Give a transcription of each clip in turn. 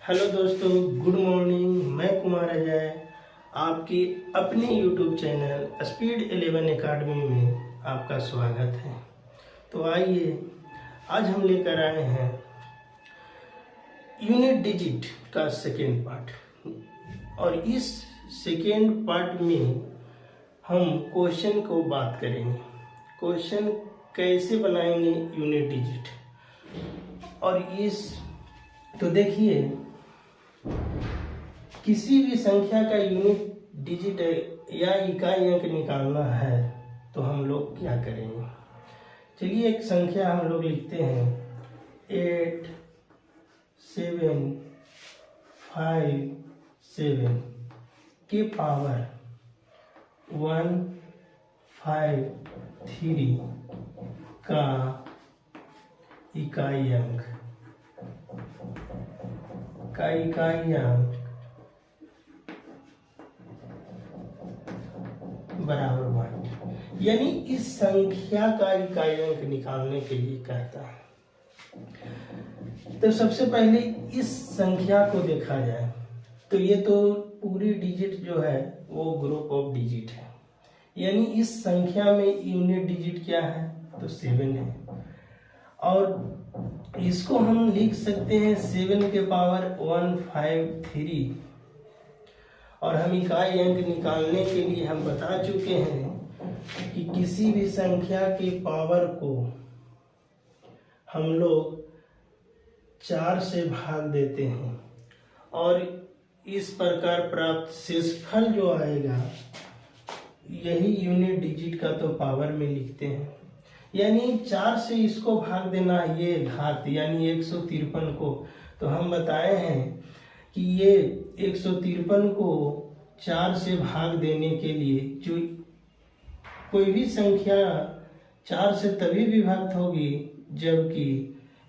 Hello दोस्तों, good morning. मैं कुमार अजय आपकी अपने यूट्यूब चैनल स्पीड 11 एकेडमी में आपका स्वागत है। तो आइए आज हम लेकर आए हैं यूनिट डिजिट का सेकेंड पार्ट और इस सेकेंड पार्ट में हम क्वेश्चन को बात करेंगे। क्वेश्चन कैसे बनाएंगे यूनिट डिजिट। और इस तो देखिए, किसी भी संख्या का यूनिट डिजिट या इकाई अंक निकालना है तो हम लोग क्या करेंगे। चलिए एक संख्या हम लोग लिखते हैं 8 7 5 7 के पावर 1 5 3 का इकाई अंक बराबर 1, यानी इस संख्या का इकाई अंक निकालने के लिए कहता है। तो सबसे पहले इस संख्या को देखा जाए तो ये तो पूरी डिजिट जो है वो ग्रुप ऑफ डिजिट है, यानी इस संख्या में यूनिट डिजिट क्या है तो 7 है। और इसको हम लिख सकते हैं 7 के पावर 1 5 3। और हम इकाई अंक निकालने के लिए हम बता चुके हैं कि किसी भी संख्या के पावर को हम लोग 4 से भाग देते हैं और इस प्रकार प्राप्त शेषफल जो आएगा यही यूनिट डिजिट का तो पावर में लिखते हैं। यानी 4 से इसको भाग देना, ये घात यानी 153 को, तो हम बताए हैं कि ये 153 को 4 से भाग देने के लिए जो कोई भी संख्या 4 से तभी विभक्त होगी जबकि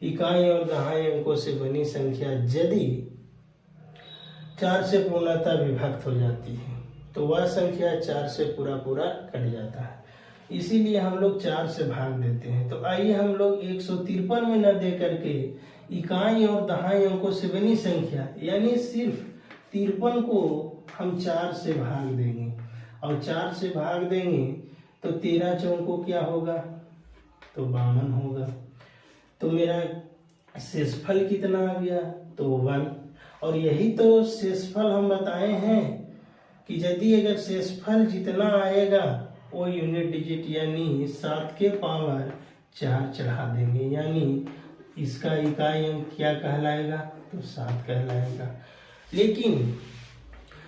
इकाई और दहाई अंकों से बनी संख्या यदि 4 से पूर्णतः विभक्त हो जाती है तो वह संख्या 4 से पूरा कट जाता है। इसीलिए हम लोग 4 से भाग देते हैं। तो आइए हम लोग 153 में न दे करके इकाई और दहाई अंकों से बनी संख्या यानी सिर्फ 53 को हम 4 से भाग देंगे और 4 से भाग देंगे तो 13 चौको क्या होगा तो 52 होगा। तो मेरा शेषफल कितना आ गया तो 1। और यही तो शेषफल हम बताए हैं कि यदि अगर शेषफल जितना आएगा वो यूनिट डिजिट यानी 7 के पावर 4 चढ़ा देंगे, यानी इसका इकाई अंक क्या कहलाएगा तो 7 कहलाएगा। लेकिन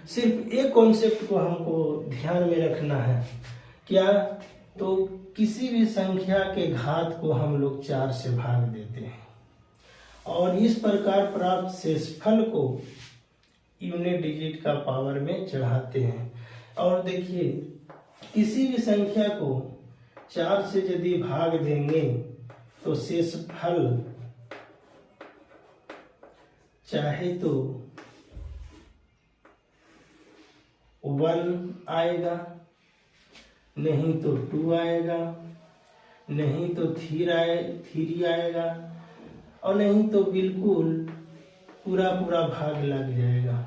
सिर्फ एक कॉन्सेप्ट को हमको ध्यान में रखना है, क्या तो किसी भी संख्या के घात को हम लोग 4 से भाग देते हैं और इस प्रकार प्राप्त शेषफल को यूनिट डिजिट का पावर में चढ़ाते हैं। और देखिए, किसी भी संख्या को 4 से यदि भाग देंगे तो शेषफल चाहे तो 1 आएगा, नहीं तो 2 आएगा, नहीं तो 3 आएगा और नहीं तो बिल्कुल पूरा भाग लग जाएगा।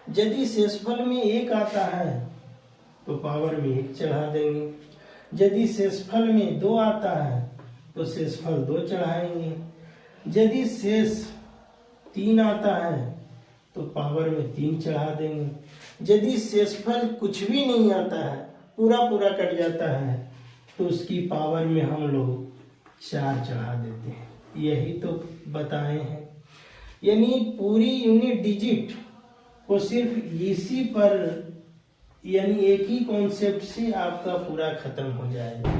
यदि शेषफल में 1 आता है तो पावर में 1 चढ़ा देंगे, यदि शेषफल में 2 आता है तो शेषफल 2 चढ़ाएंगे, यदि शेष 3 आता है तो पावर में 3 चढ़ा देंगे, यदि शेषफल कुछ भी नहीं आता है पूरा कट जाता है तो उसकी पावर में हम लोग 4 चढ़ा देते हैं। यही तो बताए हैं, यानी पूरी यूनिट डिजिट को सिर्फ इसी पर यानी एक ही कॉन्सेप्ट से आपका पूरा खत्म हो जाएगा।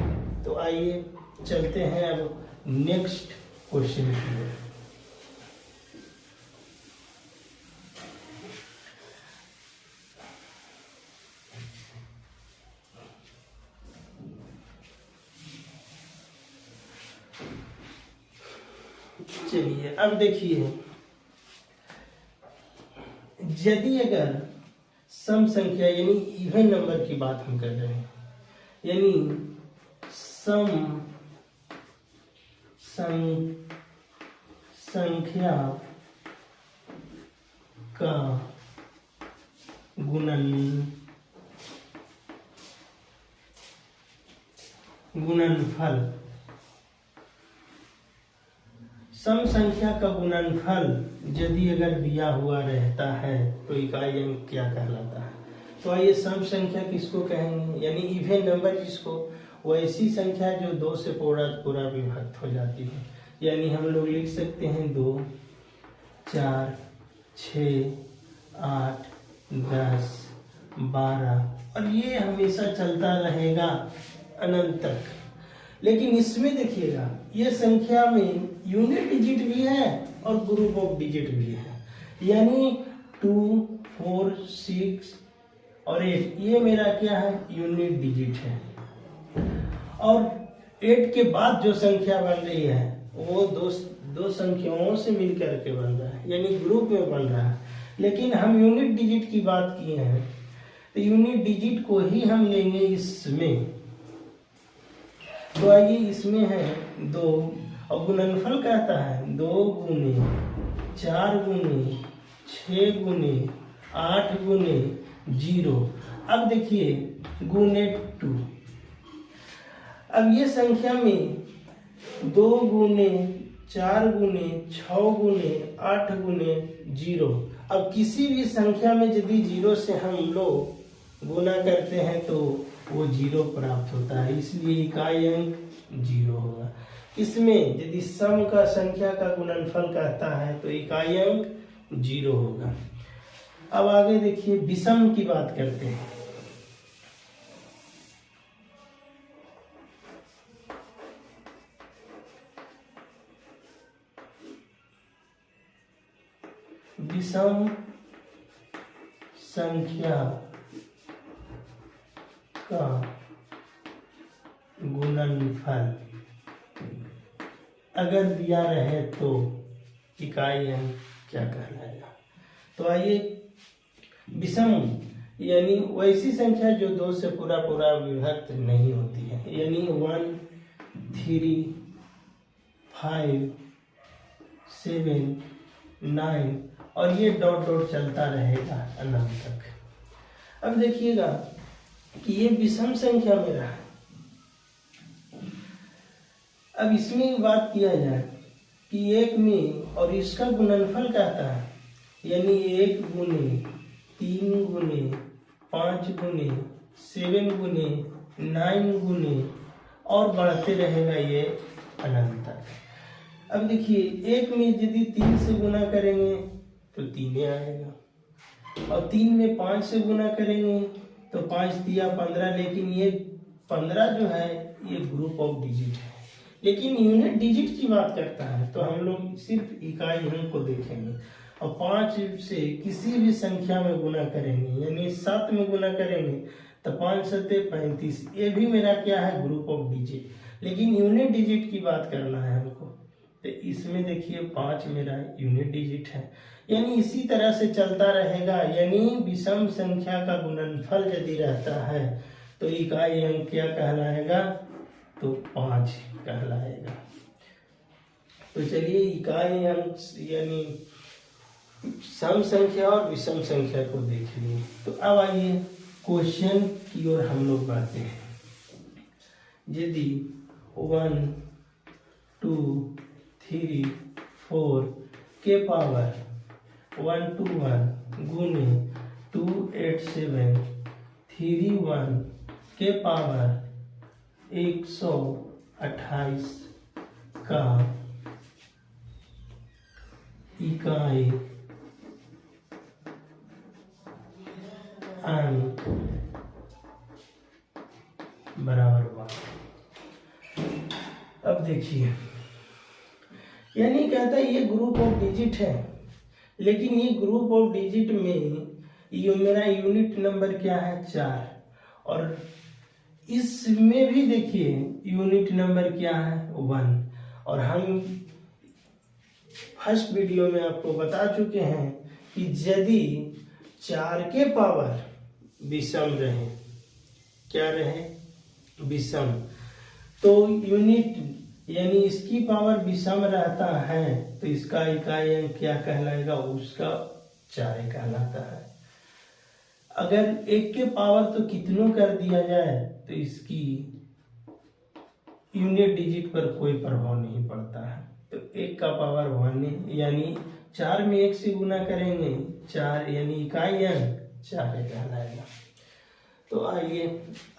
तो आइए चलते हैं अब नेक्स्ट क्वेश्चन की ओर। चलिए अब देखिए, यदि अगर सम संख्या यानी इवन नंबर की बात हम कर रहे हैं, यानी सम संख्या का गुणनफल, सम संख्या का गुणनफल यदि अगर दिया हुआ रहता है तो इकाई अंक क्या कहलाता है। तो आइए सम संख्या किसको कहेंगे, यानी इवन नंबर जिसको, वो ऐसी संख्या जो 2 से पूरा विभक्त हो जाती है। यानी हम लोग लिख सकते हैं 2, 4, 6, 8, 10, 12 और ये हमेशा चलता रहेगा अनंत तक। लेकिन इसमें देखिएगा ये संख्या में यूनिट डिजिट भी है और ग्रुप ऑफ डिजिट भी है। यानी 2, 4, 6 और 8 ये मेरा क्या है, यूनिट डिजिट है। और 8 के बाद जो संख्या बन रही है वो दो संख्याओं से मिलकर के बन रहा है, यानी ग्रुप में बन रहा है। लेकिन हम यूनिट डिजिट की बात किए हैं तो यूनिट डिजिट को ही हम लेंगे इसमें। तो आइए इसमें है 2 और गुणनफल कहता है 2 गुने 4 गुने 6 गुने 8 गुने 0। अब देखिए गुने 2। अब ये संख्या में 2 गुने 4 गुने 6 गुने 8 गुने 0। अब किसी भी संख्या में यदि 0 से हम लोग गुना करते हैं तो वो 0 प्राप्त होता है, इसलिए इकाई अंक 0 होगा। इसमें यदि सम का संख्या का गुणनफल कहता है तो इकाई अंक 0 होगा। अब आगे देखिए विषम की बात करते हैं। विषम संख्या का गुणनफल अगर दिया रहे तो इकाई अंक क्या कहलाएगा। तो आइए विषम यानी वैसी संख्या जो 2 से पूरा विभक्त नहीं होती है, यानी 1, 3, 5, 7, 9 और ये डॉट डॉट चलता रहेगा अनंत तक। अब देखिएगा कि ये विषम संख्या मेरा है। अब इसमें बात किया जाए कि 1 में और इसका गुणनफल कहता है, यानी 1 गुने 3 गुने 5 गुने 7 गुने 9 गुने और बढ़ते रहेगा ये अनंत तक। अब देखिए 1 में यदि 3 से गुना करेंगे तो 3 आएगा और 3 में 5 से गुना करेंगे तो 5 दिया 15। लेकिन ये 15 जो है ये ग्रुप ऑफ डिजिट है, लेकिन यूनिट डिजिट की बात करता है तो हम लोग सिर्फ इकाई अंक को देखेंगे। और 5 से किसी भी संख्या में गुना करेंगे, यानी 7 में गुना करेंगे तो 5 7 35, ये भी मेरा क्या है, ग्रुप ऑफ डिजिट। लेकिन यूनिट डिजिट की बात करना है हमको, तो इसमें देखिए 5 मेरा यूनिट डिजिट है। यानी इसी तरह से चलता रहेगा। यानी विषम संख्या का गुणनफल यदि रहता है तो इकाई अंक क्या कहलाएगा, तो 5 कहलाएगा। तो चलिए इकाई अंक यानी सम संख्या और विषम संख्या को देख लिए। तो अब आइए क्वेश्चन की ओर हम लोग बढ़ते हैं। यदि 1 2 3 4 के पावर 121 गुने 287 31 के पावर 128 का इकाई अंक बराबर 1। अब देखिए, यानी कहता है ये ग्रुप ऑफ डिजिट है, लेकिन ये ग्रुप ऑफ डिजिट में ये मेरा यूनिट नंबर क्या है, 4। और इसमें भी देखिए यूनिट नंबर क्या है, 1। और हम फर्स्ट वीडियो में आपको बता चुके हैं कि यदि 4 के पावर विषम रहे, क्या रहे, विषम, तो यूनिट यानी इसकी पावर विषम रहता है तो इसका इकाई अंक क्या कहलाएगा, उसका 4 कहलाता है। अगर 1 के पावर तो कितनों कर दिया जाए तो इसकी यूनिट डिजिट पर कोई प्रभाव नहीं पड़ता है। तो 1 का पावर 1 यानी 4 में 1 से गुना करेंगे 4 यानी इकाई अंक 4 कहलाएगा। तो आइए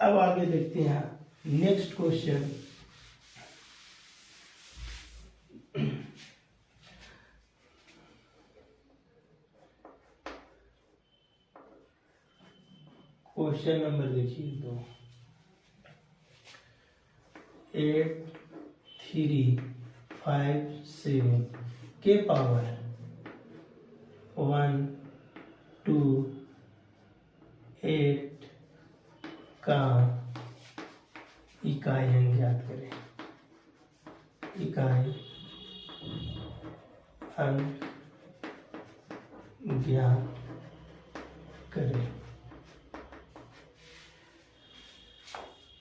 अब आगे देखते हैं नेक्स्ट क्वेश्चन। क्वेश्चन नंबर देखिए 2, 8 3 5 7 के पावर 1 2 8 का इकाई अंक ज्ञात करें। इकाई अंक ज्ञात करें।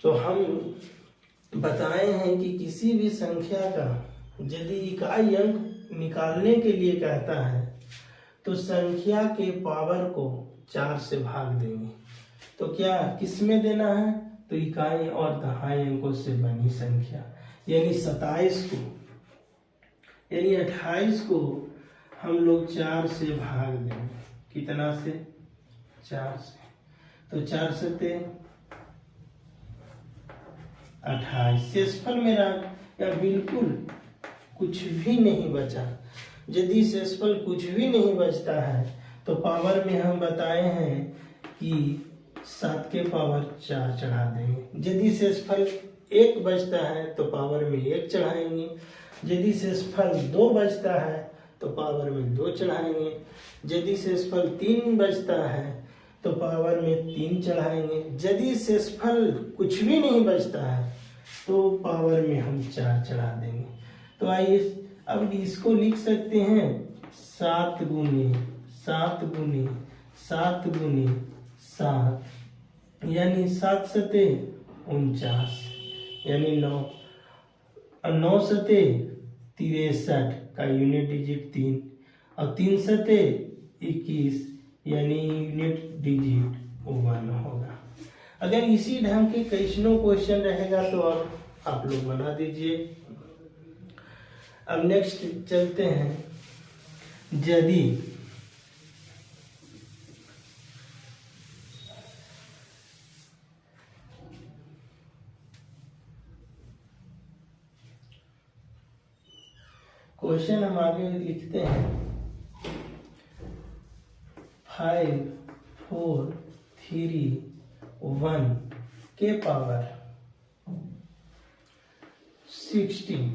तो हम बताए हैं कि किसी भी संख्या का यदि इकाई अंक निकालने के लिए कहता है तो संख्या के पावर को 4 से भाग देंगे। तो क्या किस में देना है, तो इकाई और दहाई अंकों से बनी संख्या यानी 27 को यानी 28 को हम लोग 4 से भाग देंगे। कितना से, 4 से। तो 4 सते 28। शेषफल मेरा या बिल्कुल कुछ भी नहीं बचा। यदि शेषफल कुछ भी नहीं बचता है तो पावर में हम बताए हैं कि 7 के पावर 4 चढ़ा देंगे। यदि शेषफल 1 बचता है तो पावर में 1 चढ़ाएंगे। यदि शेषफल 2 बचता है तो पावर में 2 चढ़ाएंगे। यदि शेषफल 3 बचता है तो पावर में 3 चढ़ाएंगे। यदि शेषफल कुछ भी नहीं बचता है तो पावर में हम 4 चढ़ा देंगे। तो आइए अब इसको लिख सकते हैं 7 गुने 7 गुने 7 गुने 7 यानी 7 सते 49 यानी 9 और 9 सते 63 का यूनिट डिजिट 3 और 3 सते 21 यानी यूनिट डिजिट 1 होगा। अगर इसी ढंग के कैसनो क्वेश्चन रहेगा तो अब आप लोग बना दीजिए। अब नेक्स्ट चलते हैं। यदि क्वेश्चन हम आगे लिखते हैं 5 4 3 1 के पावर 16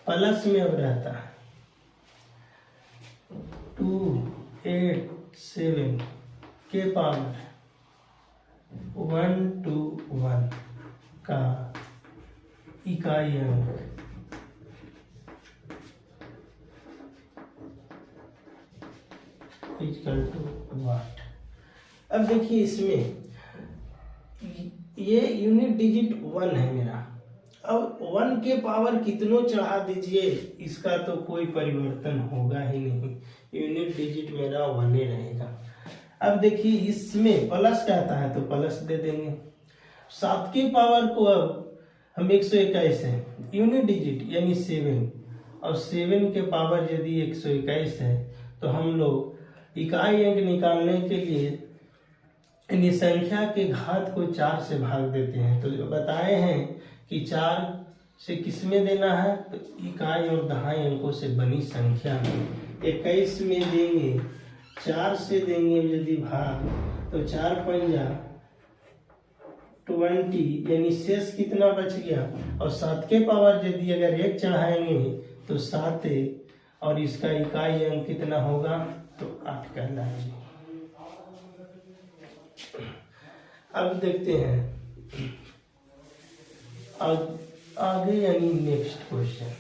प्लस में अब रहता है 2 8 7 के पावर 1 2 1 का इकाई अंक इक्वल टू वाट। अब देखिए इसमें ये यूनिट डिजिट 1 है मेरा। अब 1 के पावर कितनों चढ़ा दीजिए इसका तो कोई परिवर्तन होगा ही नहीं। यूनिट डिजिट मेरा 1 ही रहेगा। अब देखिए इसमें प्लस कहता है तो प्लस दे देंगे। 7 के पावर को अब हम 121 है यूनिट डिजिट यानी 7 और 7 के पावर यदि 121 है तो हम लोग इकाई अंक निकालने के लिए यानी संख्या के घात को 4 से भाग देते हैं। तो बताए हैं कि 4 से किस में देना है, तो इकाई और दहाई अंकों से बनी संख्या में 21 में देंगे 4 से देंगे यदि भाग तो 4 पंजा 20 यानी शेष कितना बच गया। और 7 के पावर यदि अगर 1 चढ़ाएंगे तो 7 और इसका इकाई अंक कितना होगा तो 8 कहलाएगा। अब देखते हैं आगे यानी नेक्स्ट क्वेश्चन।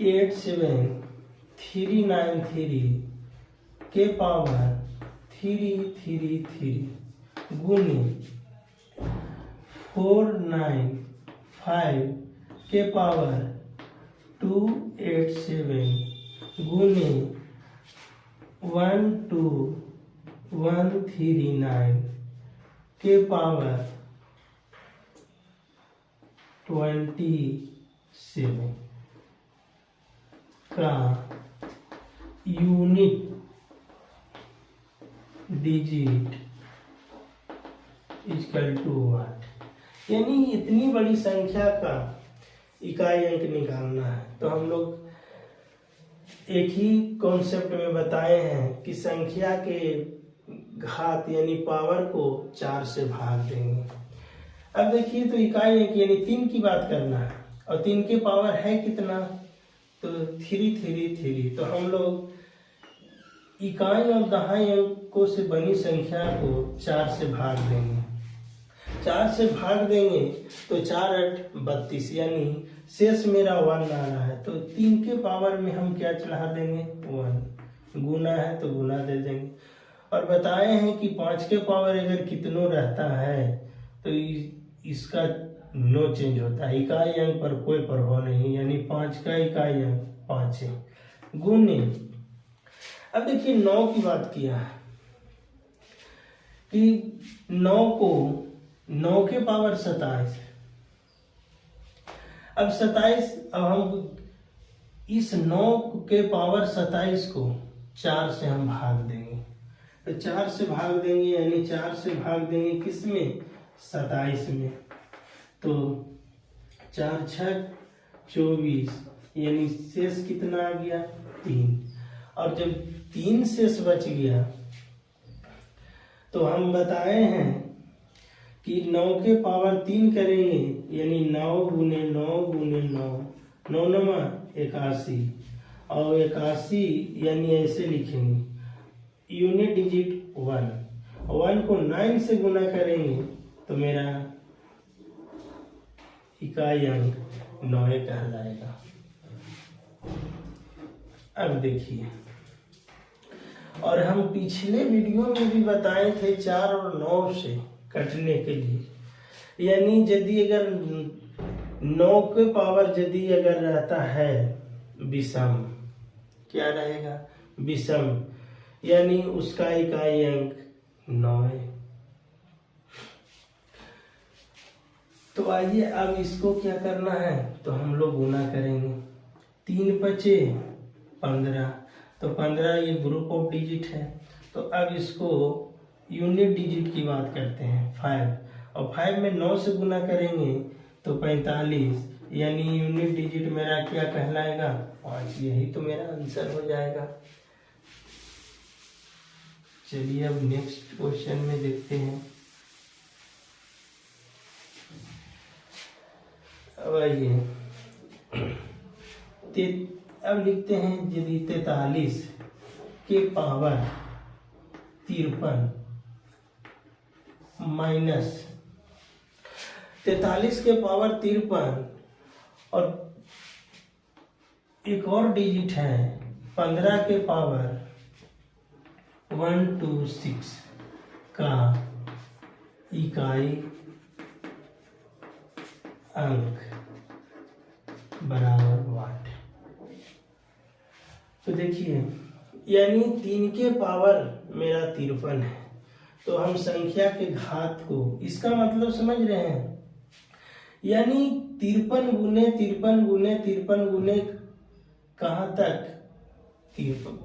एट 7 3 9 3 के पावर 333 गुने 495 के पावर 287 गुने 12139 के पावर 27 का यूनिट डिजिट इक्वल टू वाट। यानी इतनी बड़ी संख्या का इकाई अंक निकालना है। तो हम लोग एक ही कॉन्सेप्ट में बताए हैं कि संख्या के घात यानी पावर को 4 से भाग देंगे। अब देखिए तो इकाई अंक यानी 3 की बात करना है और 3 के पावर है कितना, तो 333। तो हम लोग इकाई और दहाई अंकों से बनी संख्या को 4 से भाग देंगे। 4 से भाग देंगे तो 4 8 32 यानी शेष मेरा 1 आ रहा है। तो 3 के पावर में हम क्या चढ़ा देंगे 1, गुना है तो गुना दे देंगे। और बताए हैं कि 5 के पावर अगर कितनों रहता है तो इसका नो चेंज होता है, इकाई अंक पर कोई प्रभाव नहीं, यानी 5 का इकाई अंक 5 है गुने। अब देखिए 9 की बात किया है कि 9 के पावर 27। अब 27, अब हम इस 9 के पावर 27 को 4 से हम भाग देंगे। तो 4 से भाग देंगे यानी 4 से भाग देंगे किसमें 27 में। तो 4 6 24 यानी शेष कितना आ गया 3। और जब 3 शेष बच गया तो हम बताए हैं कि 9 के पावर 3 करेंगे यानी 9 गुने 9 गुने 9, 9 9 81 और 81 यानी ऐसे लिखेंगे यूनिट डिजिट 1 को 9 से गुना करेंगे तो मेरा इकाई अंक 9 कहलाएगा। अब देखिए, और हम पिछले वीडियो में भी बताए थे 4 और 9 से कटने के लिए, यानी यदि अगर 9 के पावर यदि अगर रहता है विषम, क्या रहेगा विषम, यानी उसका इकाई अंक 9 है। तो आइए अब इसको क्या करना है, तो हम लोग गुना करेंगे। 3 बचे 15, तो 15 ये ग्रुप ऑफ डिजिट है। तो अब इसको यूनिट डिजिट की बात करते हैं 5, और 5 में 9 से गुना करेंगे तो 45 यानी यूनिट डिजिट मेरा क्या कहलाएगा 5। यही तो मेरा आंसर हो जाएगा। चलिए अब नेक्स्ट क्वेश्चन में देखते हैं। अब आइए अब लिखते हैं यदि 43 के पावर 53 माइनस 43 के पावर 53 और एक और डिजिट है 15 के पावर 126 का इकाई अंक बराबर वाट। तो देखिए यानी 3 के पावर मेरा 53 है। तो हम संख्या के घात को, इसका मतलब समझ रहे हैं, यानी 53 गुने 53 गुने 53 गुने कहाँ तक 53,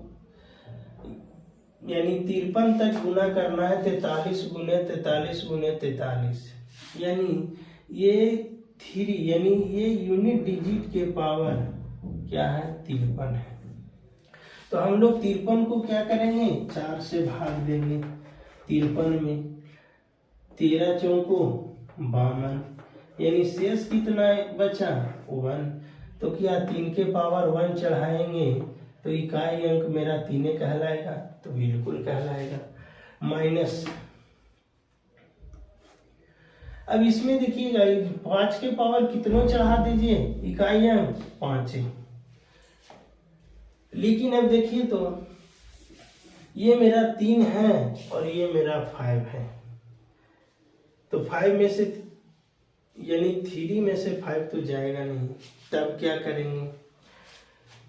यानी 53 तक गुना करना है 43 गुने 43 गुने 43, यानी ये 3 यानी ये यूनिट डिजिट के पावर क्या है 53 है। तो हम लोग 53 को क्या करेंगे 4 से भाग देंगे। 53 में 13 चौको 52 यानी शेष कितना बचा 1। तो क्या 3 के पावर 1 चढ़ाएंगे तो इकाई अंक मेरा 3 कहलाएगा, तो बिल्कुल कहलाएगा। माइनस, अब इसमें देखिएगा 5 के पावर कितनों चढ़ा दीजिए इकाई अंक 5 है। लेकिन अब देखिए तो ये मेरा 3 है और ये मेरा 5 है, तो 5 में से यानी 3 में से 5 तो जाएगा नहीं, तब क्या करेंगे?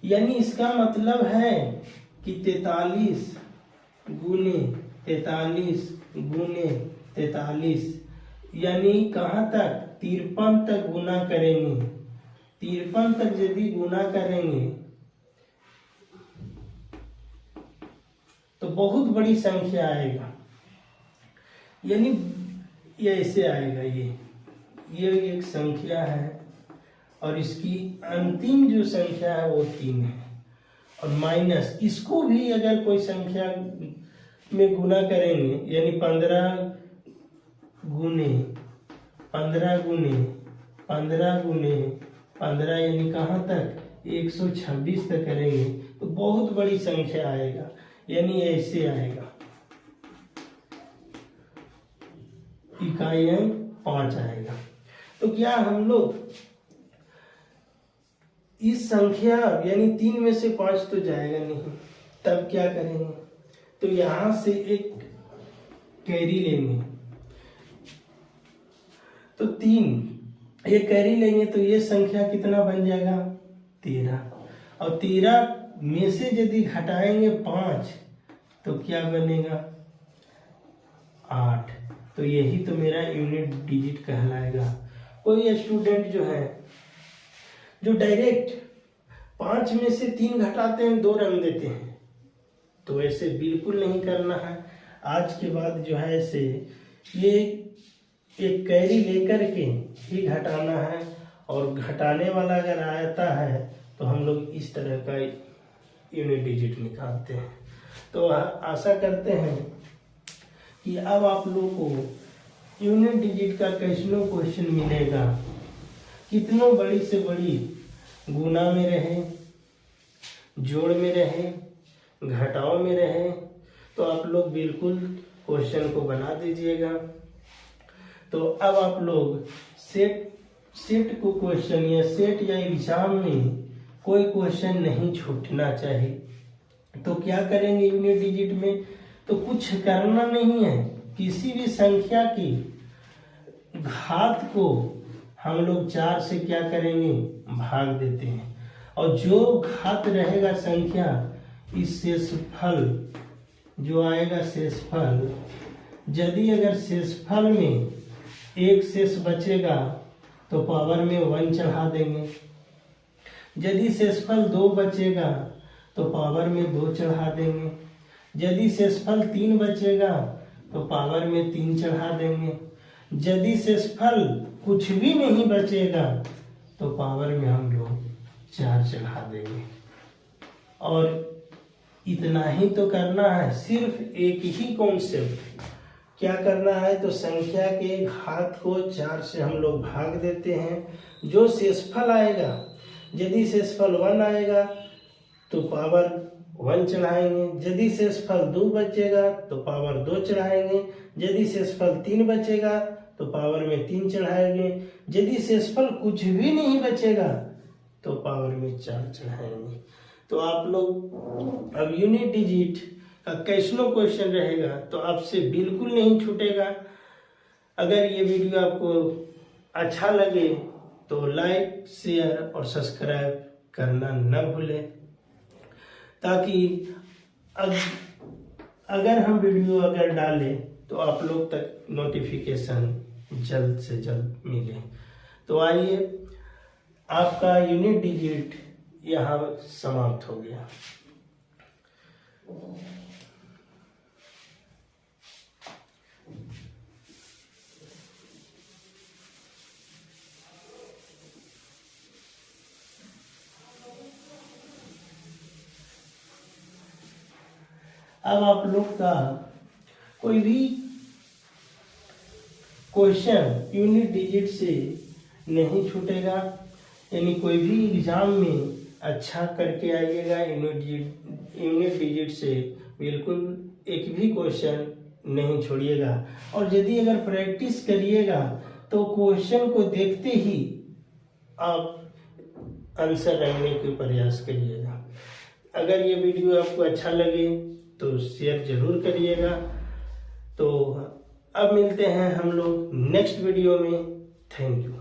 यानी इसका मतलब है कि 43 गुने 43 गुने 43, यानी कहाँ तक? 53 तक गुना करेंगे। 53 तक यदि गुना करेंगे तो बहुत बड़ी संख्या आएगा, यानी ये ऐसे आएगा। ये एक संख्या है और इसकी अंतिम जो संख्या है वो 3 है, और माइनस इसको भी अगर कोई संख्या में गुना करेंगे, यानी 15 गुने 15 गुने 15 गुने 15, यानी कहाँ तक? 126 तक करेंगे तो बहुत बड़ी संख्या आएगा, यानी ऐसे आएगा। इकाई अंक 5 आएगा। तो क्या हम लोग इस संख्या यानी 3 में से 5 तो जाएगा नहीं, तब क्या करेंगे? तो यहां से एक कैरी लेंगे, तो 3 ये कैरी लेंगे तो ये संख्या कितना बन जाएगा? 13, और 13 में से यदि घटाएंगे 5 तो क्या बनेगा? 8। तो यही तो मेरा यूनिट डिजिट कहलाएगा। कोई स्टूडेंट जो है जो डायरेक्ट 5 में से 3 घटाते हैं 2 रंग देते हैं, तो ऐसे बिल्कुल नहीं करना है। आज के बाद जो है ऐसे ये एक कैरी लेकर के ही घटाना है, और घटाने वाला अगर आता है तो हम लोग इस तरह का यूनिट डिजिट निकालते हैं। तो आशा करते हैं कि अब आप लोगों को यूनिट डिजिट का कैसनो क्वेश्चन मिलेगा, कितनों बड़ी से बड़ी गुना में रहे, जोड़ में रहे, घटाव में रहे, तो आप लोग बिल्कुल क्वेश्चन को बना दीजिएगा। तो अब आप लोग सेट को क्वेश्चन या सेट या एग्जाम में कोई क्वेश्चन नहीं छूटना चाहिए। तो क्या करेंगे यूनिट डिजिट में? तो कुछ करना नहीं है, किसी भी संख्या की घात को हम लोग 4 से क्या करेंगे? भाग देते हैं, और जो घात रहेगा संख्या, इस शेषफल जो आएगा शेषफल, यदि अगर शेषफल में एक शेष बचेगा तो पावर में 1 चढ़ा देंगे, यदि शेषफल 2 बचेगा तो पावर में 2 चढ़ा देंगे, यदि शेषफल 3 बचेगा तो पावर में 3 चढ़ा देंगे, यदि शेषफल कुछ भी नहीं बचेगा तो पावर में हम लोग 4 चढ़ा देंगे। और इतना ही तो करना है, सिर्फ एक ही कॉन्सेप्ट क्या करना है? तो संख्या के घात को 4 से हम लोग भाग देते हैं। जो शेषफल आएगा, यदि शेषफल 1 आएगा तो पावर 1 चढ़ाएंगे, यदि शेषफल 2 बचेगा तो पावर 2 चढ़ाएंगे, यदि शेषफल 3 बचेगा तो पावर में 3 चढ़ाएंगे, यदि शेषफल कुछ भी नहीं बचेगा तो पावर में 4 चढ़ाएंगे। तो आप लोग अब यूनिट डिजिट का कैसनो क्वेश्चन रहेगा तो आपसे बिल्कुल नहीं छूटेगा। अगर ये वीडियो आपको अच्छा लगे तो लाइक, शेयर और सब्सक्राइब करना न भूलें, ताकि अगर हम वीडियो अगर डालें तो आप लोग तक नोटिफिकेशन जल्द से जल्द मिले। तो आइए, आपका यूनिट डिजिट यहाँ समाप्त हो गया। अब आप लोग का कोई भी क्वेश्चन यूनिट डिजिट से नहीं छूटेगा, यानी कोई भी एग्जाम में अच्छा करके आइएगा। यूनिट डिजिट से बिल्कुल एक भी क्वेश्चन नहीं छोड़िएगा, और यदि अगर प्रैक्टिस करिएगा तो क्वेश्चन को देखते ही आप आंसर रखने के प्रयास करिएगा। अगर ये वीडियो आपको अच्छा लगे तो शेयर जरूर करिएगा। तो अब मिलते हैं हम लोग नेक्स्ट वीडियो में। Thank you.